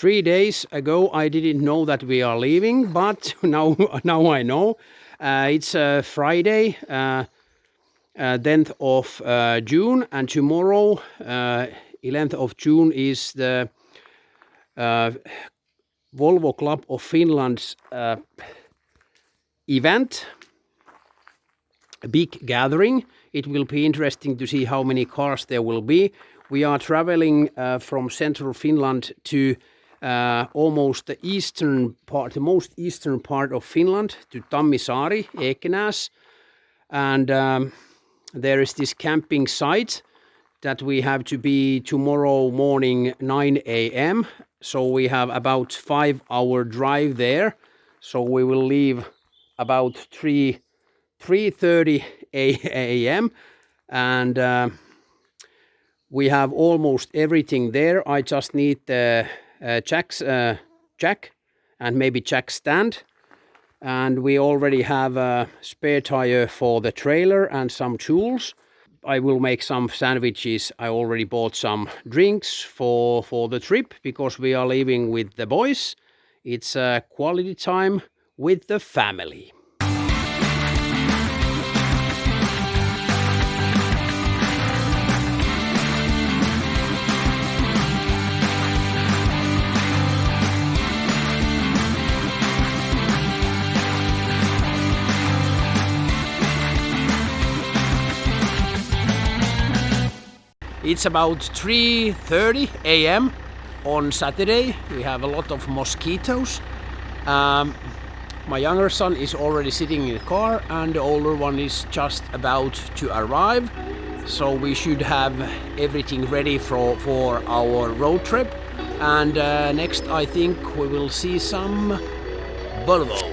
3 days ago, I didn't know that we are leaving, but now I know. It's Friday, 10th of June, and tomorrow, 11th of June, is the Volvo Club of Finland's event, a big gathering. It will be interesting to see how many cars there will be. We are traveling from central Finland to almost the eastern part, the most eastern part of Finland, to Tammisaari, Ekenäs. And there is this camping site that we have to be tomorrow morning 9 a.m. So we have about 5-hour drive there. So we will leave about 3:30 a.m. and we have almost everything there. I just need the jack and maybe jack stand, and we already have a spare tire for the trailer and some tools. I will make some sandwiches. I already bought some drinks for the trip because we are leaving with the boys. It's a quality time with the family. It's about 3:30 a.m. on Saturday. We have a lot of mosquitoes. My younger son is already sitting in the car and the older one is just about to arrive. So we should have everything ready for our road trip. And next I think we will see some Volvos.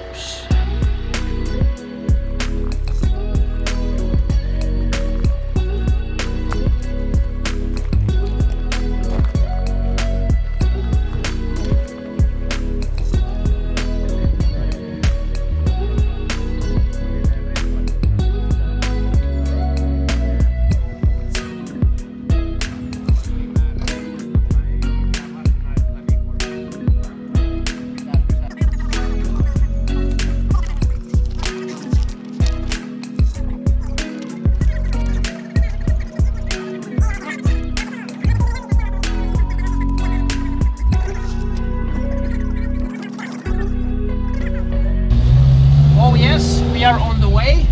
We are on the way.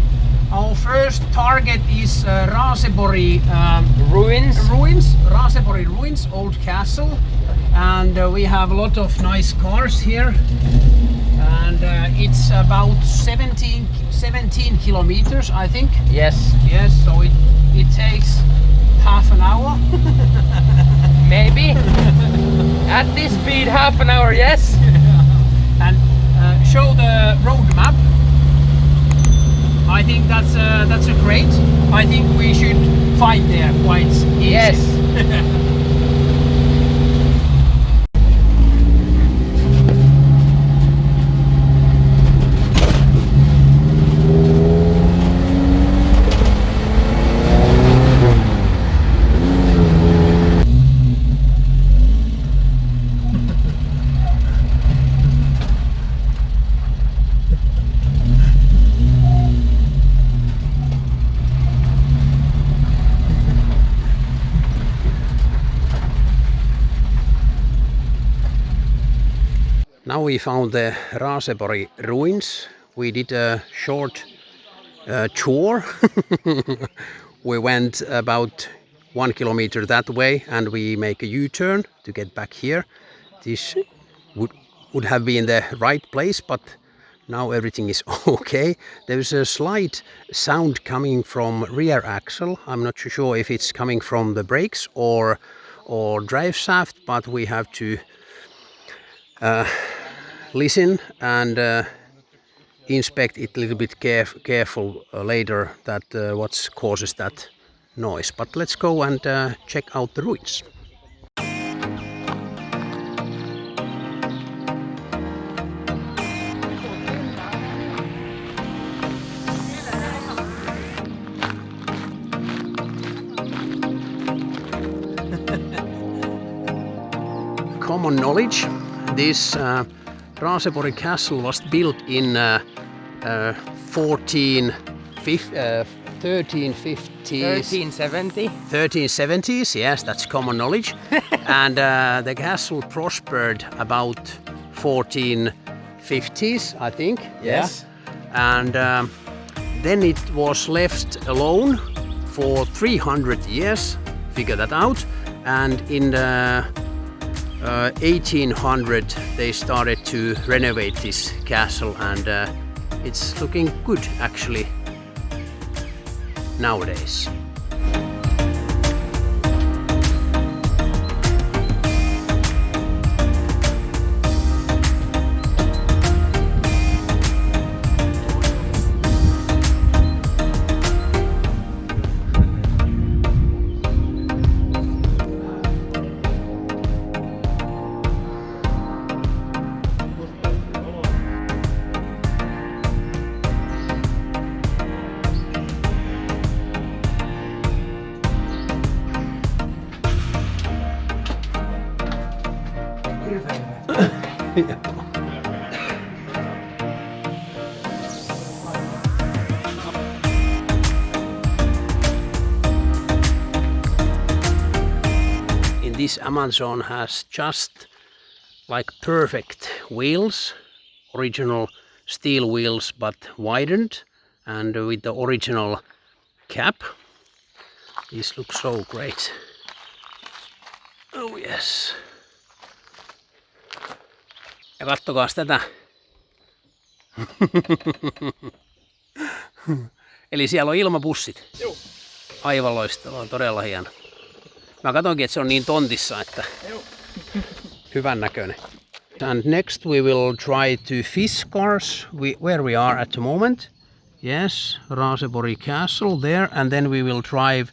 Our first target is Raasepori ruins. Raasepori ruins, old castle, and we have a lot of nice cars here. And it's about 17 kilometers, I think. Yes. Yes. So it takes half an hour. Maybe. At this speed, half an hour. Yes. And show the road map. I think that's a great. I think we should find there quite easy. Yes. Now we found the Raasepori ruins. We did a short tour. We went about 1 kilometer that way and we make a U-turn to get back here. This would have been the right place, but now everything is okay. There's a slight sound coming from rear axle. I'm not too sure if it's coming from the brakes or drive shaft, but we have to listen and inspect it a little bit careful later that what causes that noise. But let's go and check out the ruins. Common knowledge This Raasepori castle was built in 1350s. 1370s, yes, that's common knowledge. And the castle prospered about 1450s, I think. Yes. Yeah. And then it was left alone for 300 years, figure that out. And in the 1800 they started to renovate this castle, and it's looking good actually nowadays. This Amazon has just like perfect wheels, original steel wheels but widened, and with the original cap. These look so great. Oh yes. Ja kattokaas tätä. Eli siellä on ilmapussit. Joo. Aivan loistavaa, todella hieno. Mä katonkin, että se on niin tontissa, että hyvän näköinen. And next we will try to fish cars where we are at the moment. Yes, Raasepori Castle there, and then we will drive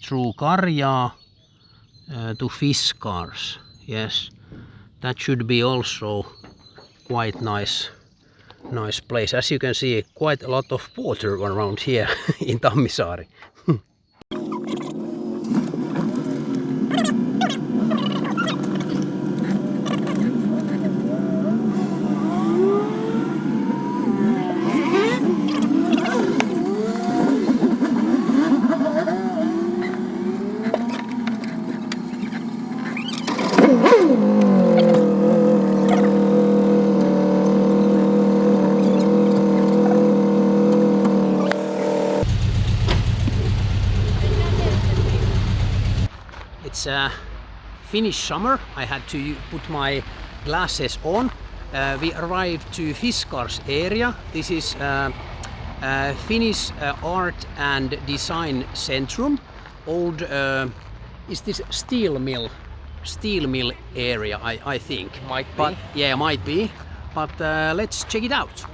through Karjaa to fish cars. Yes, that should be also quite nice place. As you can see, quite a lot of water around here in Tammisaari. It's Finnish summer. I had to put my glasses on. We arrived to Fiskars area. This is Finnish Art and Design Centrum. Old, is this steel mill area, I think. Might be. But, yeah, might be. But let's check it out.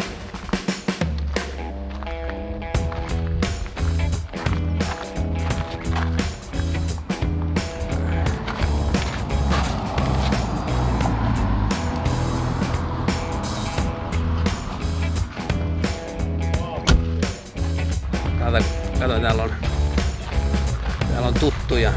Kato, täällä on tuttuja.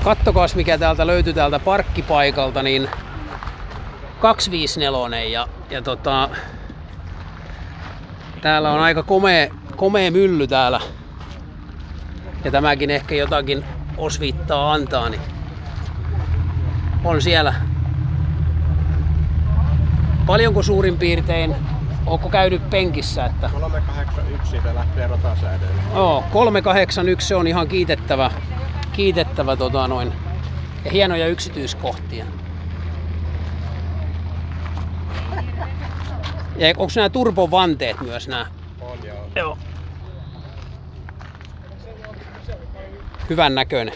Kattokaas mikä täältä löytyi täältä parkkipaikalta, niin 254 ja täällä on aika komea mylly täällä. Ja tämäkin ehkä jotakin osviittaa antaa, niin on siellä. Paljonko suurin piirtein, ootko käynyt penkissä? Että 381 siitä lähtee ratasäädöille. Joo, 381 se on ihan kiitettävä ja hienoja yksityiskohtia. Ja onko nämä turbovanteet myös nämä? On joo. Joo. Hyvän näköinen.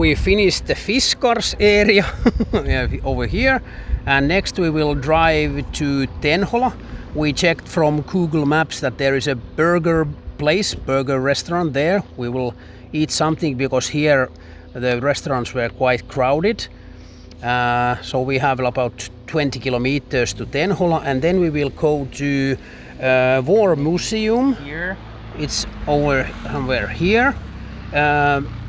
we finished the Fiskars area over here, and next we will drive to Tenhola. We checked from Google Maps that there is a burger restaurant there. We will eat something because here the restaurants were quite crowded. So we have about 20 kilometers to Tenhola, and then we will go to War Museum. Here. It's over somewhere here.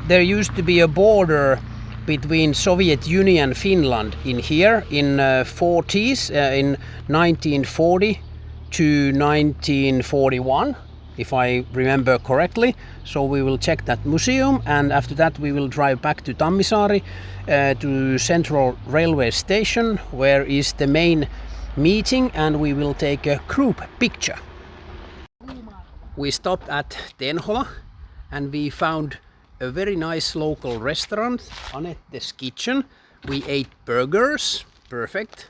There used to be a border between Soviet Union and Finland in here in 40s, in 1940 to 1941, if I remember correctly. So we will check that museum, and after that we will drive back to Tammisaari to Central Railway Station, where is the main meeting, and we will take a group picture. We stopped at Tenhola and we found a very nice local restaurant, Anette's Kitchen. We ate burgers, perfect.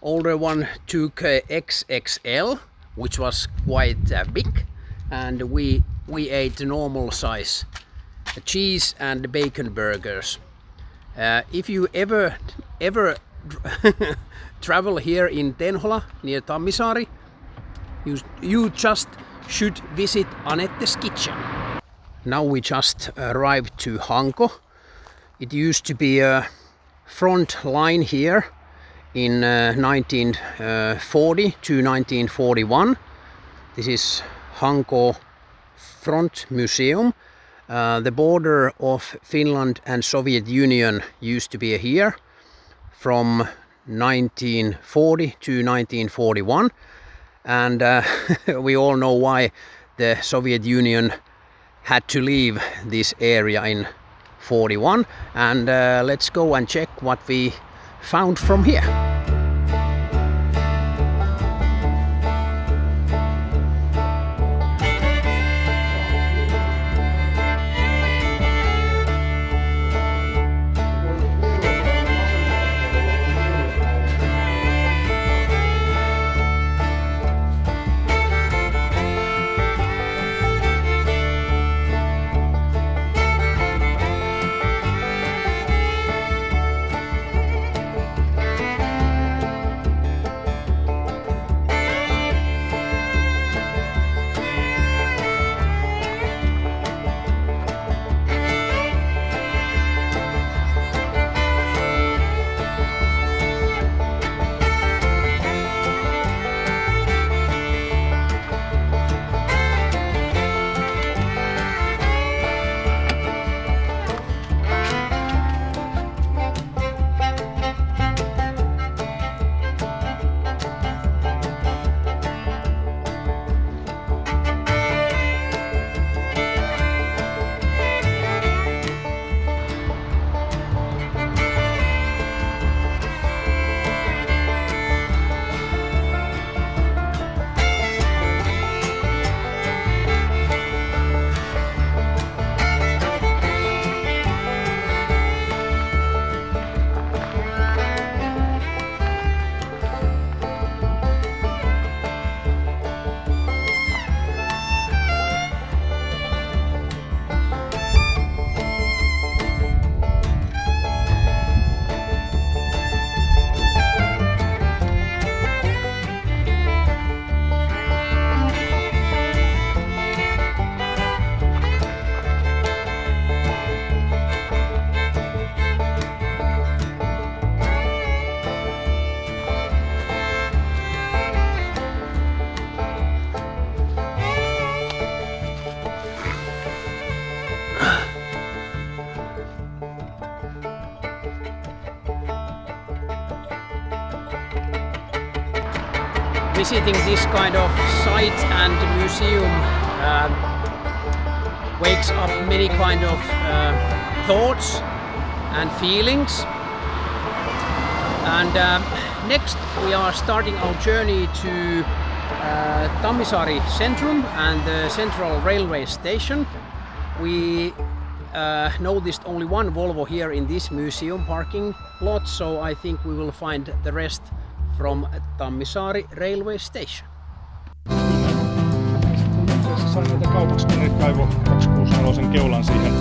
Older one took XXL, which was quite big, and we ate normal size cheese and bacon burgers. If you ever travel here in Tenhola near Tammisaari, you just should visit Anette's Kitchen. Now we just arrived to Hanko. It used to be a front line here in 1940 to 1941. This is Hanko Front Museum. The border of Finland and Soviet Union used to be here from 1940 to 1941, and we all know why the Soviet Union had to leave this area in 41, and let's go and check what we found from here. Visiting this kind of site and museum wakes up many kind of thoughts and feelings. And next we are starting our journey to Tammisaari Centrum and the Central Railway Station. We noticed only one Volvo here in this museum parking lot, so I think we will find the rest from Tammisaari Railway Station. Tässä sain näitä kaupaksi, niin kaivo 264 keulan siihen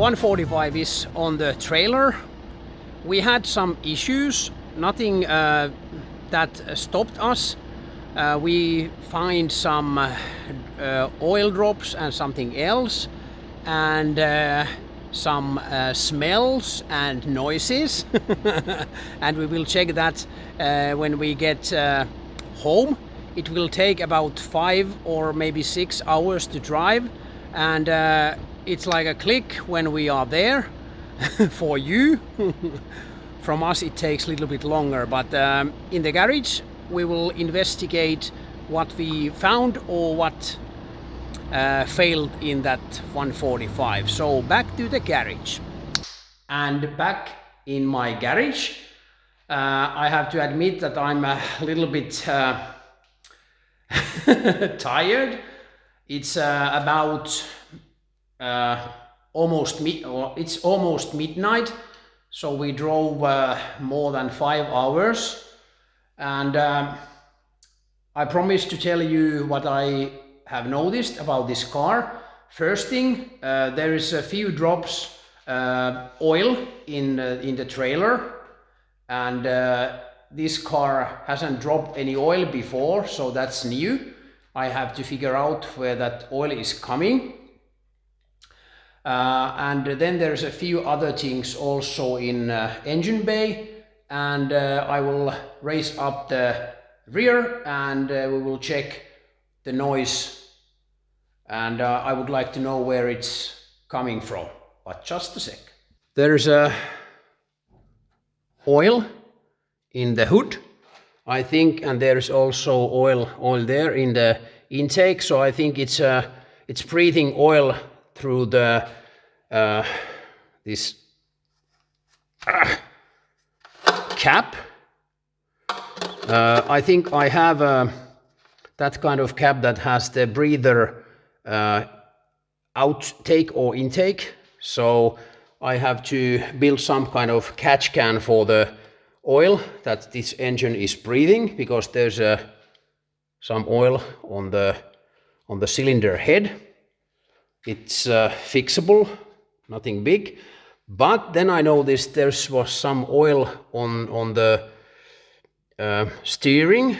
145 is on the trailer. We had some issues, nothing that stopped us. We find some oil drops and something else, and some smells and noises. And we will check that when we get home. It will take about 5 or maybe 6 hours to drive, and it's like a click when we are there. For you. From us it takes a little bit longer, but in the garage we will investigate what we found or what failed in that 145. So back to the garage. And back in my garage, I have to admit that I'm a little bit tired. It's about almost midnight, so we drove more than 5 hours, and I promised to tell you what I have noticed about this car. First thing, there is a few drops oil in the trailer, and this car hasn't dropped any oil before, so that's new. I have to figure out where that oil is coming. And then there's a few other things also in engine bay, and I will raise up the rear and we will check the noise, and I would like to know where it's coming from, but just a sec. There's a oil in the hood, I think, and there's also oil there in the intake, so I think it's breathing oil through the this cap. I think I have that kind of cap that has the breather outtake or intake, so I have to build some kind of catch can for the oil that this engine is breathing, because there's some oil on the cylinder head. It's fixable, nothing big, but then I noticed there was some oil on the steering.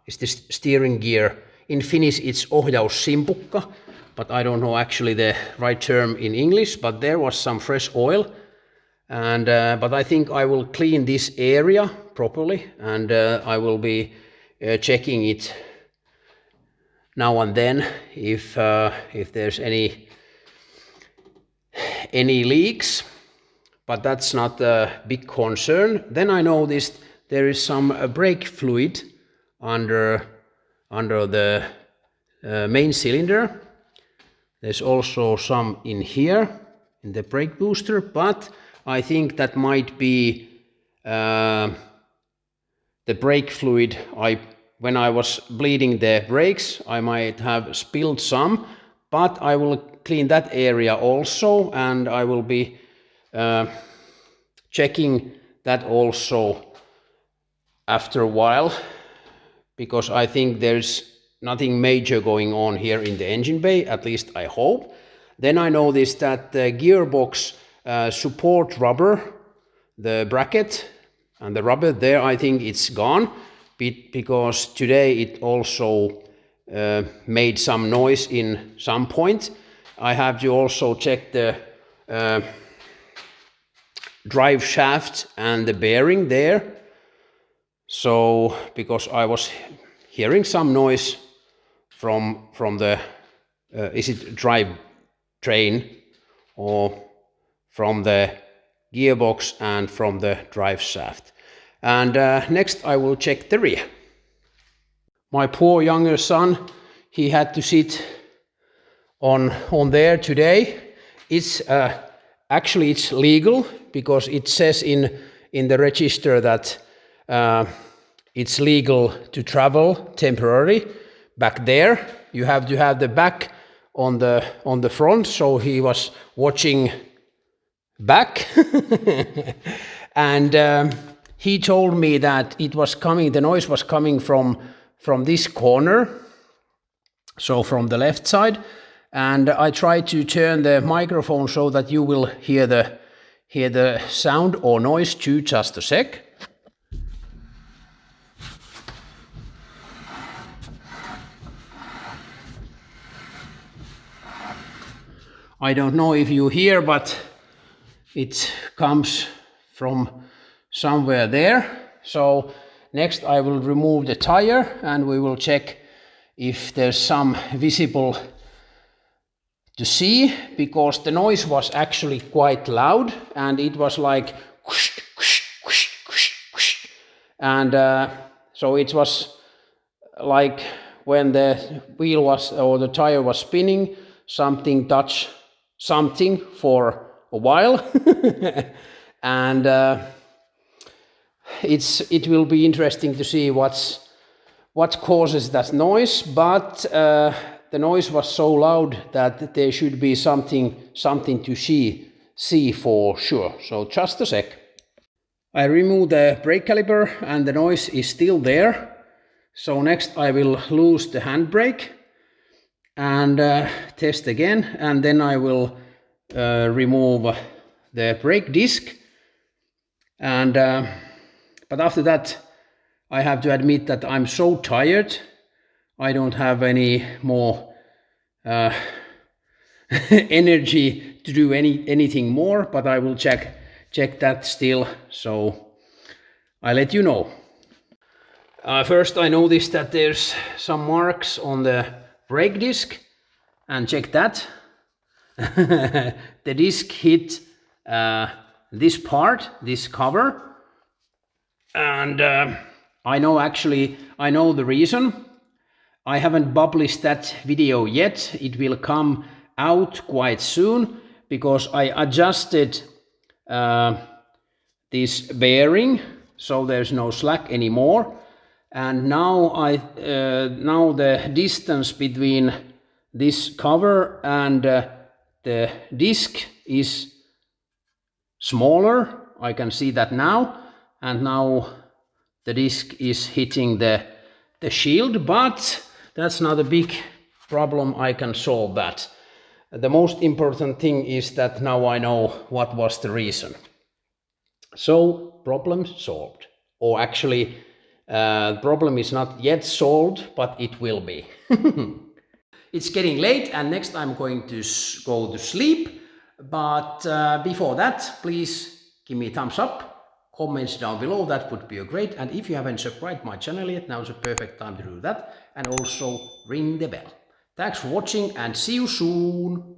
Is this steering gear? In Finnish it's ohjaussimpukka, but I don't know actually the right term in English, but there was some fresh oil, and but I think I will clean this area properly, and I will be checking it now and then if there's any leaks, but that's not a big concern. Then I noticed there is some brake fluid under the main cylinder. There's also some in here in the brake booster, but I think that might be the brake fluid. When I was bleeding the brakes, I might have spilled some, but I will clean that area also, and I will be checking that also after a while, because I think there's nothing major going on here in the engine bay, at least I hope. Then I noticed that the gearbox support rubber, the bracket and the rubber there, I think it's gone, because today it also made some noise in some point. I have to also check the drive shaft and the bearing there. So, because I was hearing some noise from the is it drive train or from the gearbox and from the drive shaft. And next I will check the rear. My poor younger son, he had to sit on there today. It's actually it's legal, because it says in the register that it's legal to travel temporarily back there. You have to have the back on the front, so he was watching back and he told me that the noise was coming from this corner, so from the left side, And I try to turn the microphone so that you will hear the sound or noise too. Just a sec. I don't know if you hear, but it comes from somewhere there. So next I will remove the tire and we will check if there's some visible to see, because the noise was actually quite loud and it was like whoosh, whoosh, whoosh, whoosh, whoosh. And so it was like when the wheel was or the tire was spinning, something touched something for a while. And it will be interesting to see what causes that noise, but the noise was so loud that there should be something to see for sure. So just a sec. I remove the brake caliper and the noise is still there. So next I will lose the handbrake and test again, and then I will remove the brake disc. And but after that I have to admit that I'm so tired. I don't have any more energy to do anything more, but I will check that still, so I'll let you know. First I noticed that there's some marks on the brake disc, and check that. The disc hit this part, this cover, and I know the reason. I haven't published that video yet. It will come out quite soon because I adjusted this bearing so there's no slack anymore, and now now the distance between this cover and the disc is smaller. I can see that now, and now the disc is hitting the shield, but that's not a big problem. I can solve that. The most important thing is that now I know what was the reason. So problem solved. Or actually, problem is not yet solved, but it will be. It's getting late and next I'm going to go to sleep. But before that, please give me a thumbs up. Comments down below, that would be great. And if you haven't subscribed my channel yet, now is a perfect time to do that. And also ring the bell. Thanks for watching and see you soon.